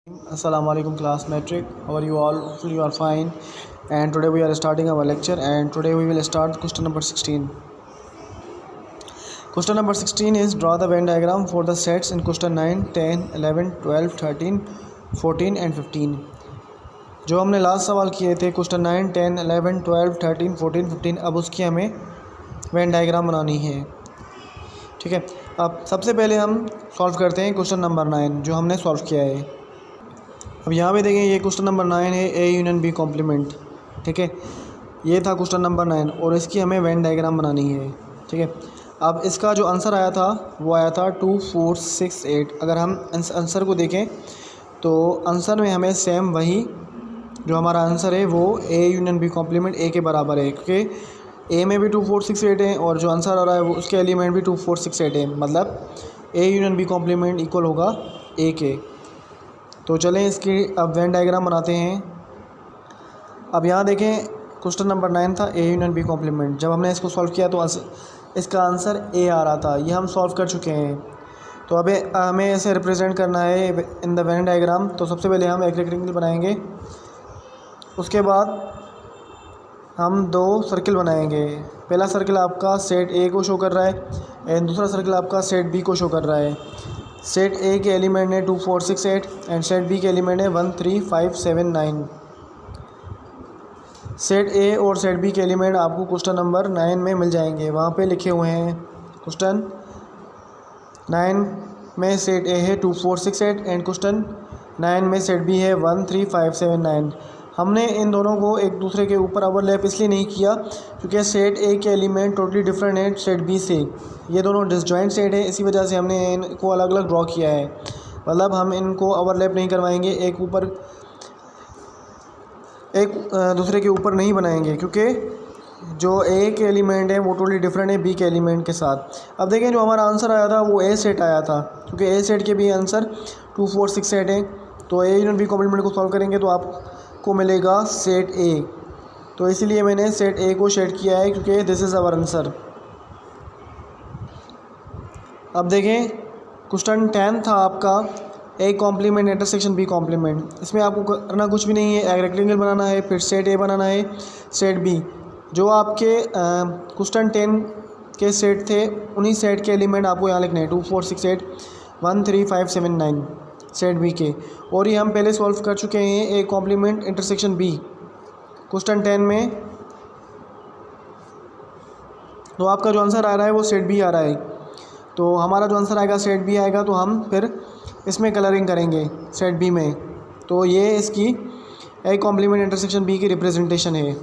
Assalamu alaikum class metric. How are you all? Hopefully you are fine. And today we are starting our lecture, and today we will start question number 16. Question number 16 is draw the Venn diagram for the sets in question 9, 10, 11, 12, 13, 14 and 15. जो हमने last सवाल किए थे question 9, 10, 11, 12, 13, 14, 15, अब उसकी हमें Venn diagram बनानी है। ठीक है, अब सबसे पहले हम सॉल्व करते हैं क्वेश्चन नंबर 9 जो हमने सॉल्व किया है। अब यहाँ पे देखें, ये क्वेश्चन नंबर 9 है, ए यूनियन बी कॉम्प्लीमेंट। ठीक है, ये था क्वेश्चन नंबर 9 और इसकी हमें वेन डायग्राम बनानी है। ठीक है, अब इसका जो आंसर आया था वो आया था 2, 4, 6, 8। अगर हम आंसर को देखें तो आंसर में हमें सेम वही जो हमारा आंसर है वो A union B complement A के बराबर है, क्योंकि ए में भी 2, 4, 6, 8 है और जो आंसर आ रहा है वो उसके एलिमेंट भी 2, 4, 6, 8 है। मतलब A union B complement equal होगा ए के। तो चलें इसकी अब वेन डायग्राम बनाते हैं। अब यहाँ देखें, क्वेश्चन नंबर 9 था ए यूनियन बी कॉम्प्लीमेंट। जब हमने इसको सॉल्व किया तो इसका आंसर ए आ रहा था, ये हम सॉल्व कर चुके हैं। तो अब हमें इसे रिप्रेजेंट करना है इन द वेन डायग्राम। तो सबसे पहले हम एक रेक्टेंगल बनाएंगे, उसके बाद हम 2 सर्किल बनाएंगे। पहला सर्किल आपका सेट ए को शो कर रहा है एंड दूसरा सर्किल आपका सेट बी को शो कर रहा है। सेट ए के एलिमेंट है 2, 4, 6, 8 एंड सेट बी के एलिमेंट है 1, 3, 5, 7, 9। सेट ए और सेट बी के एलिमेंट आपको क्वेश्चन नंबर 9 में मिल जाएंगे, वहाँ पे लिखे हुए हैं। क्वेश्चन 9 में सेट ए है 2, 4, 6, 8 एंड क्वेश्चन 9 में सेट बी है 1, 3, 5, 7, 9। हमने इन दोनों को एक दूसरे के ऊपर ओवरलैप इसलिए नहीं किया क्योंकि सेट ए के एलिमेंट टोटली डिफरेंट है सेट बी से। ये दोनों डिसजॉइंट सेट है, इसी वजह से हमने इनको अलग अलग ड्रॉ किया है। मतलब हम इनको ओवरलैप नहीं करवाएंगे, एक दूसरे के ऊपर नहीं बनाएंगे, क्योंकि जो ए के एलिमेंट है वो टोटली डिफरेंट है बी के एलिमेंट के साथ। अब देखें, जो हमारा आंसर आया था वो ए सेट आया था, क्योंकि ए सेट के भी आंसर 2, 4, 6, 8 है। तो ए यूनियन बी कॉम्प्लीमेंट को सॉल्व करेंगे तो आपको मिलेगा सेट ए। तो इसीलिए मैंने सेट ए को शेड किया है, क्योंकि दिस इज़ आवर आंसर। अब देखें, क्वेश्चन 10 था आपका A complement intersection B complement. इसमें आपको करना कुछ भी नहीं है, एक रेक्टेंगल बनाना है, फिर सेट ए बनाना है, सेट बी। जो आपके क्वेश्चन 10 के सेट थे उन्हीं सेट के एलिमेंट आपको यहाँ लिखने हैं 2, 4, 6, 8, 1, 3, 5, 7, 9 सेट बी के। और ये हम पहले सॉल्व कर चुके हैं A complement intersection B question 10 में। तो आपका जो आंसर आ रहा है वो सेट बी आ रहा है। तो हमारा जो आंसर आएगा सेट बी आएगा, तो हम फिर इसमें कलरिंग करेंगे सेट बी में। तो ये इसकी ए कॉम्प्लीमेंट इंटरसेक्शन बी की रिप्रेजेंटेशन है।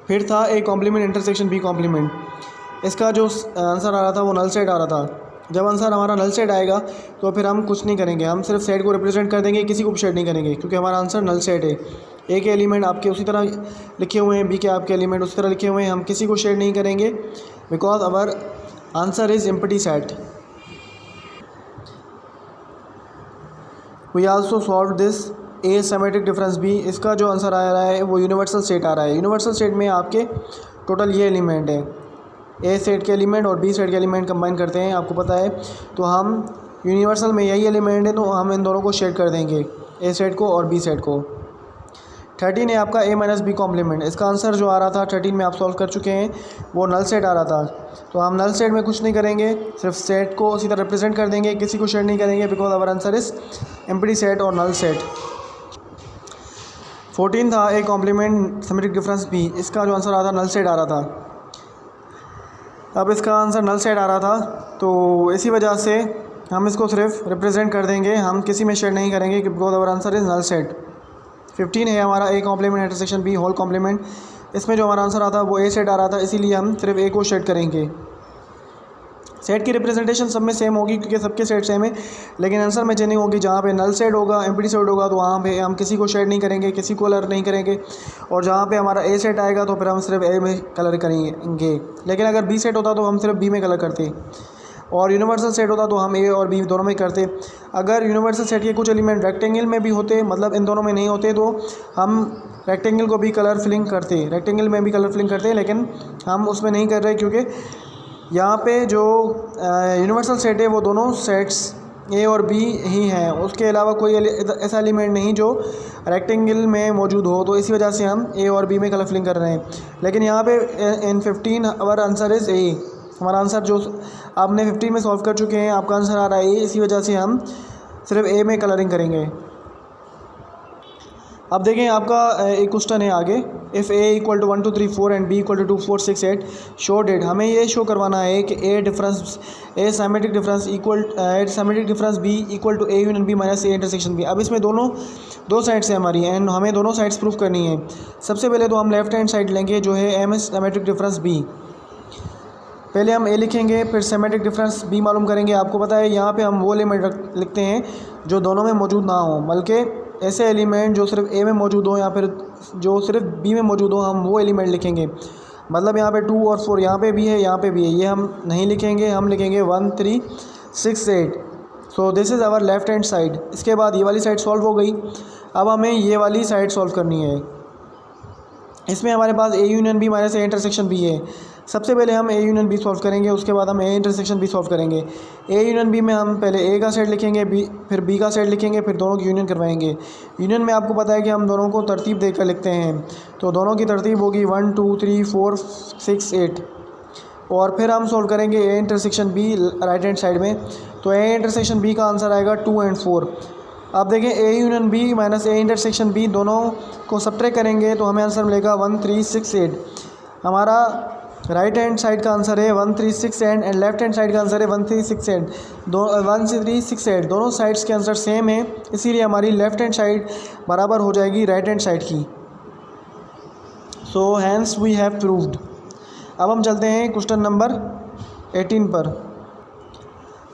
फिर था A complement intersection B complement. इसका जो आंसर आ रहा था वो नल सेट आ रहा था। जब आंसर हमारा नल सेट आएगा तो फिर हम कुछ नहीं करेंगे, हम सिर्फ सेट को रिप्रेजेंट कर देंगे, किसी को भी शेड नहीं करेंगे, क्योंकि हमारा आंसर नल सेट है। ए के एलिमेंट आपके उसी तरह लिखे हुए हैं, बी के आपके एलिमेंट उसी तरह लिखे हुए हैं, हम किसी को शेड नहीं करेंगे because our answer is empty set. We also solve this A symmetric difference B. इसका जो आंसर आ रहा है वो यूनिवर्सल सेट आ रहा है। यूनिवर्सल सेट में आपके टोटल ये एलिमेंट है, ए सेट के एलिमेंट और बी सेट के एलिमेंट कंबाइन करते हैं, आपको पता है। तो हम यूनिवर्सल में यही एलिमेंट है, तो हम इन दोनों को शेड कर देंगे, ए सेट को और बी सेट को। 13 है आपका ए माइनस बी कॉम्प्लीमेंट। इसका आंसर जो आ रहा था 13 में आप सॉल्व कर चुके हैं, वो नल सेट आ रहा था। तो हम नल सेट में कुछ नहीं करेंगे, सिर्फ सेट को उसी तरह रिप्रेजेंट कर देंगे, किसी को शेड नहीं करेंगे because our answer is empty set और नल सेट। 14 था A complement symmetric difference B. इसका जो आंसर आ रहा था नल सेट आ रहा था। अब इसका आंसर नल सेट आ रहा था, तो इसी वजह से हम इसको सिर्फ रिप्रेजेंट कर देंगे, हम किसी में शेड नहीं करेंगे because our answer is null set. 15 है हमारा A complement intersection B whole complement. इसमें जो हमारा आंसर आता है वो ए सेट आ रहा था, इसीलिए हम सिर्फ ए को शेड करेंगे। सेट की रिप्रेजेंटेशन सब में सेम होगी क्योंकि सबके सेट सेम है, लेकिन आंसर में चेंजिंग होगी। जहाँ पे नल सेट होगा, एम्प्टी सेट होगा, तो वहाँ पे हम किसी को शेड नहीं करेंगे, किसी को कलर नहीं करेंगे। और जहाँ पे हमारा ए सेट आएगा तो फिर हम सिर्फ ए में कलर करेंगे। लेकिन अगर बी सेट होता तो हम सिर्फ बी में कलर करते, और यूनिवर्सल सेट होता तो हम ए और बी दोनों में करते। अगर यूनिवर्सल सेट के कुछ एलिमेंट रेक्टेंगल में भी होते, मतलब इन दोनों में नहीं होते, तो हम रेक्टेंगल को भी कलर फिलिंग करते, रेक्टेंगल में भी कलर फिलिंग करते, लेकिन हम उसमें नहीं कर रहे क्योंकि यहाँ पे जो यूनिवर्सल सेट है वो दोनों सेट्स ए और बी ही हैं, उसके अलावा कोई ऐसा एलिमेंट नहीं जो रेक्टेंगल में मौजूद हो, तो इसी वजह से हम ए और बी में कलर फिलिंग कर रहे हैं। लेकिन यहाँ पे इन 15 आवर आंसर इज़ ए, हमारा आंसर जो आपने 15 में सॉल्व कर चुके हैं, आपका आंसर आ रहा है ए, इसी वजह से हम सिर्फ ए में कलरिंग करेंगे। अब देखें आपका एक क्वेश्चन है आगे, if A equal to 1 2 3 4 and B equal to 2 4 6 8 show that. हमें ये शो करवाना है कि A symmetric difference B equal to A union B minus A intersection B. अब इसमें दो साइड्स है हमारी एंड हमें दोनों साइड्स प्रूफ करनी है। सबसे पहले तो हम लेफ्ट हैंड साइड लेंगे जो है एम सिमेट्रिक डिफरेंस बी। पहले हम ए लिखेंगे, फिर सिमेट्रिक डिफरेंस बी मालूम करेंगे। आपको पता है यहाँ पे हम वो एलिमेंट लिखते हैं जो दोनों में मौजूद ना हो, बल्कि ऐसे एलिमेंट जो सिर्फ ए में मौजूद हो या फिर जो सिर्फ बी में मौजूद हो, हम वो एलिमेंट लिखेंगे। मतलब यहाँ पे 2 और 4 यहाँ पे भी है, यहाँ पे भी है, ये हम नहीं लिखेंगे, हम लिखेंगे 1 3 6 8। So this is our left hand side. इसके बाद ये वाली साइड सॉल्व हो गई। अब हमें ये वाली साइड सॉल्व करनी है। इसमें हमारे पास A union B minus A intersection B है। सबसे पहले हम ए यूनियन बी सॉल्व करेंगे, उसके बाद हम ए इंटरसेक्शन बी सॉल्व करेंगे। ए यूनियन बी में हम पहले ए का सेट लिखेंगे, फिर बी का सेट लिखेंगे, फिर दोनों की यूनियन करवाएंगे। यूनियन में आपको पता है कि हम दोनों को तरतीब देकर लिखते हैं, तो दोनों की तरतीब होगी 1 2 3 4 6 8। और फिर हम सॉल्व करेंगे A intersection B right hand side में, तो ए इंटरसेक्शन बी का आंसर आएगा 2 और 4। अब देखें A union B minus A intersection B दोनों को सब्ट्रैक्ट करेंगे तो हमें आंसर मिलेगा 1 3 6 8। हमारा राइट हैंड साइड का आंसर है 1 3 6 8 एंड लेफ्ट हैंड साइड का आंसर है 1 3 6 8। 1 3 6 8 दोनों साइड्स के आंसर सेम है, इसीलिए हमारी लेफ्ट हैंड साइड बराबर हो जाएगी राइट हैंड साइड की। So hence we have proved. अब हम चलते हैं क्वेश्चन नंबर 18 पर।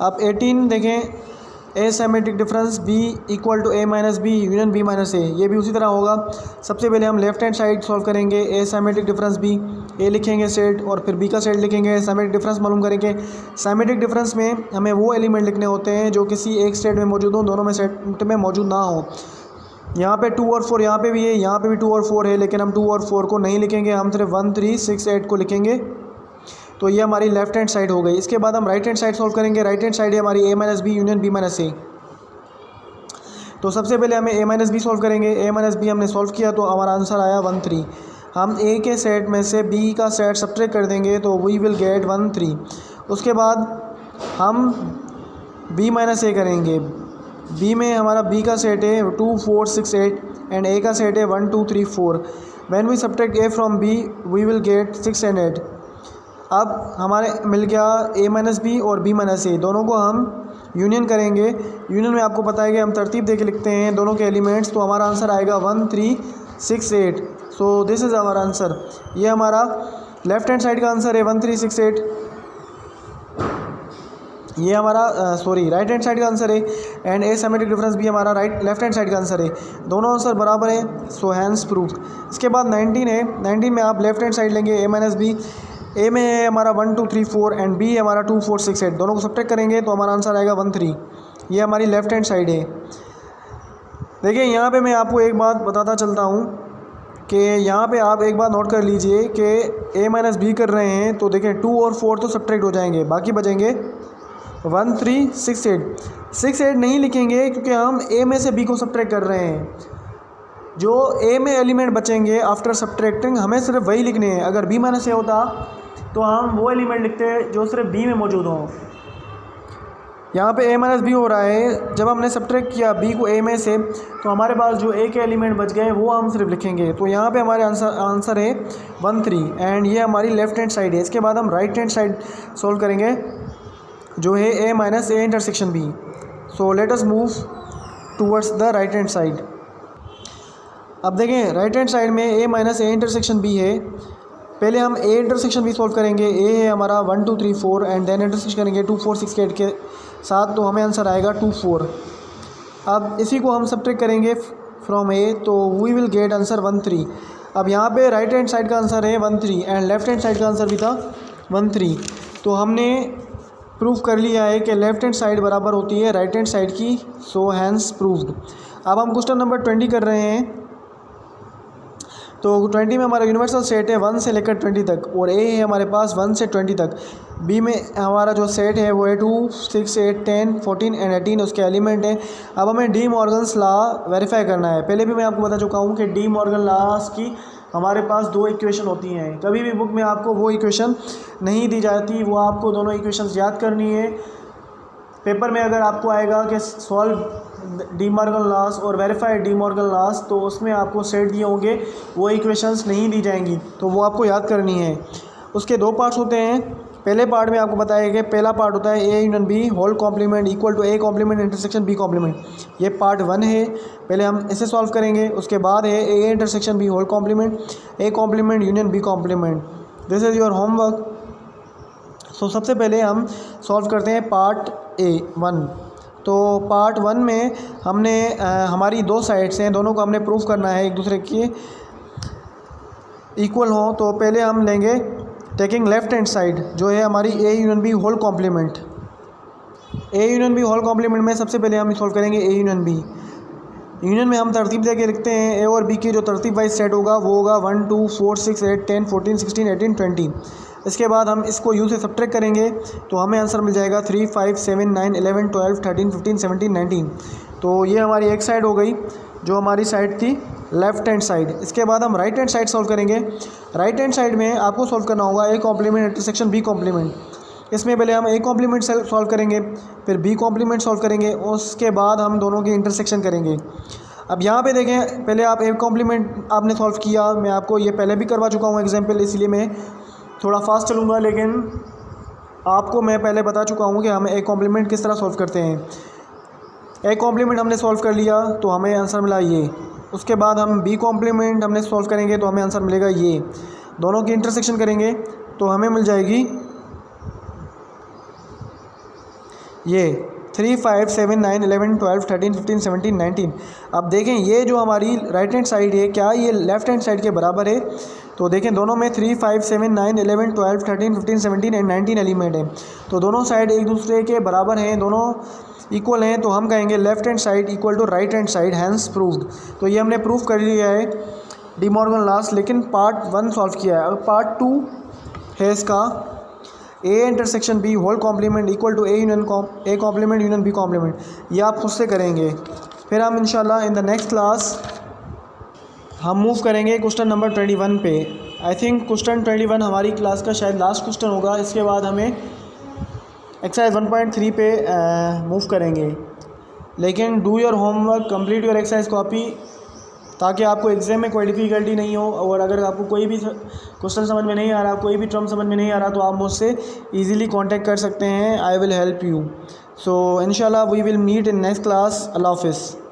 अब 18 देखें, A symmetric difference B equal to A minus B union B minus A. ये भी उसी तरह होगा। सबसे पहले हम लेफ्ट हैंड साइड सॉल्व करेंगे, ए सिमेट्रिक डिफरेंस बी, ए लिखेंगे सेट और फिर बी का सेट लिखेंगे, सिमेट्रिक डिफरेंस मालूम करेंगे। सिमेट्रिक डिफरेंस में हमें वो एलिमेंट लिखने होते हैं जो किसी एक स्टेट में मौजूद हो, दोनों में सेट में मौजूद ना हो। यहाँ पे 2 और 4 यहाँ पे भी है, यहाँ पे भी 2 और 4 है, लेकिन हम 2 और 4 को नहीं लिखेंगे, हम सिर्फ 1 3 6 8 को लिखेंगे। तो ये हमारी लेफ्ट हैंड साइड हो गई। इसके बाद हम राइट हैंड साइड सॉल्व करेंगे। राइट हैंड साइड है हमारी A minus B union B minus A. तो सबसे पहले हमें ए माइनस बी सॉल्व करेंगे। ए माइनस बी हमने सॉल्व किया तो हमारा आंसर आया 1 3। हम ए के सेट में से बी का सेट सब्ट्रैक्ट कर देंगे तो वी विल गेट 1 3। उसके बाद हम बी माइनस ए करेंगे। बी में हमारा बी का सेट है 2 4 6 8 एंड ए का सेट है 1 2 3 4। When we subtract A from B we will get 6 and 8। अब हमारे मिल गया ए माइनस बी और बी माइनस ए, दोनों को हम यूनियन करेंगे। यूनियन में आपको पता है कि हम तरतीब दे के लिखते हैं दोनों के एलिमेंट्स, तो हमारा आंसर आएगा 1 3 6 8। So this is our answer. ये हमारा लेफ्ट हैंड साइड का आंसर है 1 3 6 8। ये हमारा राइट हैंड साइड का आंसर है एंड ए सिमेट्रिक डिफरेंस भी हमारा लेफ्ट हैंड साइड का आंसर है। दोनों आंसर बराबर है, सो हैंस प्रूफ। इसके बाद 19 है। 19 में आप लेफ्ट हैंड साइड लेंगे ए माइनस बी। ए में है हमारा 1 2 3 4 एंड बी हमारा 2 4 6 8। दोनों को सब्ट्रैक्ट करेंगे तो हमारा आंसर आएगा 1 3। ये हमारी लेफ्ट हैंड साइड है। देखिए यहाँ पे मैं आपको एक बात बताता चलता हूँ कि यहाँ पे आप एक बात नोट कर लीजिए कि ए माइनस बी कर रहे हैं तो देखें 2 और 4 तो सब्ट्रैक्ट हो जाएंगे, बाकी बचेंगे 1 3 6 8। 6 8 नहीं लिखेंगे क्योंकि हम ए में से बी को सब्ट्रैक्ट कर रहे हैं। जो ए में एलिमेंट बचेंगे आफ्टर सब्ट्रैक्टिंग हमें सिर्फ वही लिखने हैं। अगर बी माइनस ए होता तो हम वो एलिमेंट लिखते हैं जो सिर्फ बी में मौजूद हों। यहाँ पे a माइनस बी हो रहा है, जब हमने सब्ट्रैक्ट किया b को a में से तो हमारे पास जो a के एलिमेंट बच गए वो हम सिर्फ लिखेंगे। तो यहाँ पे हमारे आंसर है 1 3 एंड ये हमारी लेफ्ट हैंड साइड है। इसके बाद हम राइट हैंड साइड सोल्व करेंगे जो है a minus A intersection b। So let us move towards the right hand side. अब देखें राइट हैंड साइड में a minus A intersection b है। पहले हम ए इंटरसेक्शन भी सॉल्व करेंगे। ए है हमारा 1 2 3 4 एंड देन इंटरसेक्शन करेंगे 2 4 6 8 के साथ, तो हमें आंसर आएगा 2 4। अब इसी को हम सब्ट्रैक्ट करेंगे फ्रॉम ए तो वी विल गेट आंसर 1 3। अब यहाँ पे राइट हैंड साइड का आंसर है 1 3 एंड लेफ्ट हैंड साइड का आंसर भी था 1 3। तो हमने प्रूफ कर लिया है कि लेफ्ट हैंड साइड बराबर होती है राइट हैंड साइड की। So hence proved. अब हम क्वेश्चन नंबर 20 कर रहे हैं। तो 20 में हमारा यूनिवर्सल सेट है 1 से लेकर 20 तक, और ए है हमारे पास 1 से 20 तक। बी में हमारा जो सेट है वो है 2, 6, 8, 10, 14 एंड 18 उसके एलिमेंट हैं। अब हमें डी मॉर्गन्स लॉ वेरीफाई करना है। पहले भी मैं आपको बता चुका हूँ कि डी मॉर्गन लॉस की हमारे पास 2 इक्वेशन होती हैं। कभी भी बुक में आपको वो इक्वेशन नहीं दी जाती, वो आपको दोनों इक्वेशंस याद करनी है। पेपर में अगर आपको आएगा कि सॉल्व डी मॉर्गन लॉस और वेरीफाई डी मॉर्गन लॉस, तो उसमें आपको सेट दिए होंगे, वो इक्वेशंस नहीं दी जाएंगी, तो वो आपको याद करनी है। उसके 2 पार्ट्स होते हैं। पहले पार्ट में आपको बताया कि पहला पार्ट होता है A union B whole complement equal to A complement intersection B complement. ये पार्ट 1 है, पहले हम इसे सॉल्व करेंगे। उसके बाद है A intersection B whole complement A complement union B complement. This is your homework. So सबसे पहले हम सॉल्व करते हैं पार्ट A1। तो पार्ट 1 में हमने हमारी 2 साइड्स हैं, दोनों को हमने प्रूफ करना है एक दूसरे के इक्वल हो। तो पहले हम लेंगे टेकिंग लेफ्ट हैंड साइड जो है हमारी A union B whole complement. A union B whole complement में सबसे पहले हम सॉल्व करेंगे ए यूनियन बी। यूनियन में हम तरतीब दे के लिखते हैं। ए और बी की जो तरतीब वाइज सेट होगा वो होगा 1, 2, 4, 6, 8, 10, 14, 16, 18, 20। इसके बाद हम इसको यू से सब्ट्रैक्ट करेंगे तो हमें आंसर मिल जाएगा 3, 5, 7, 9, 11, 12, 13, 15, 17, 19। तो ये हमारी एक साइड हो गई जो हमारी साइड थी लेफ़्ट हैंड साइड। इसके बाद हम राइट हैंड साइड सॉल्व करेंगे। राइट हैंड साइड में आपको सॉल्व करना होगा A complement intersection B complement. इसमें पहले हम ए कॉम्प्लीमेंट सॉल्व करेंगे, फिर बी कॉम्प्लीमेंट सॉल्व करेंगे, उसके बाद हम दोनों की इंटरसेक्शन करेंगे। अब यहाँ पे देखें, पहले आप ए कॉम्प्लीमेंट आपने सॉल्व किया, मैं आपको ये पहले भी करवा चुका हूँ एग्जाम्पल, इसलिए मैं थोड़ा फास्ट चलूँगा, लेकिन आपको मैं पहले बता चुका हूँ कि हम ए कॉम्प्लीमेंट किस तरह सॉल्व करते हैं। ए कॉम्प्लीमेंट हमने सॉल्व कर लिया तो हमें आंसर मिला ये। उसके बाद हम बी कॉम्प्लीमेंट हमने सॉल्व करेंगे तो हमें आंसर मिलेगा ये। दोनों की इंटरसेक्शन करेंगे तो हमें मिल जाएगी ये 3, 5, 7, 9, 11, 12, 13, 15, 17, 19। अब देखें ये जो हमारी राइट हैंड साइड है क्या ये लेफ़्ट हैंड साइड के बराबर है? तो देखें दोनों में 3, 5, 7, 9, 11, 12, 13, 15, 17 एंड 19 एलिमेंट है। तो दोनों साइड एक दूसरे के बराबर हैं, दोनों इक्वल हैं, तो हम कहेंगे left hand side equal to right hand side, hence proved. तो ये हमने प्रूफ कर लिया है डी मॉर्गन लॉस, लेकिन पार्ट 1 सॉल्व किया है। अब पार्ट 2 है इसका A intersection B whole complement equal to A complement union B complement. ये आप खुद से करेंगे। फिर हम इंशाल्लाह इन द नेक्स्ट क्लास हम मूव करेंगे क्वेश्चन नंबर 21 पे। आई थिंक क्वेश्चन 21 हमारी क्लास का शायद लास्ट क्वेश्चन होगा। इसके बाद हमें एक्सरसाइज 1.3 पे मूव करेंगे। लेकिन do your homework, complete your exercise copy, ताकि आपको एग्ज़ाम में कोई डिफ़िकल्टी नहीं हो। और अगर आपको कोई भी क्वेश्चन समझ में नहीं आ रहा, कोई भी टर्म समझ में नहीं आ रहा, तो आप मुझसे ईज़िली कांटेक्ट कर सकते हैं। I will help you. So इंशाल्लाह we will meet in next class. अल्लाह हाफ़िज़।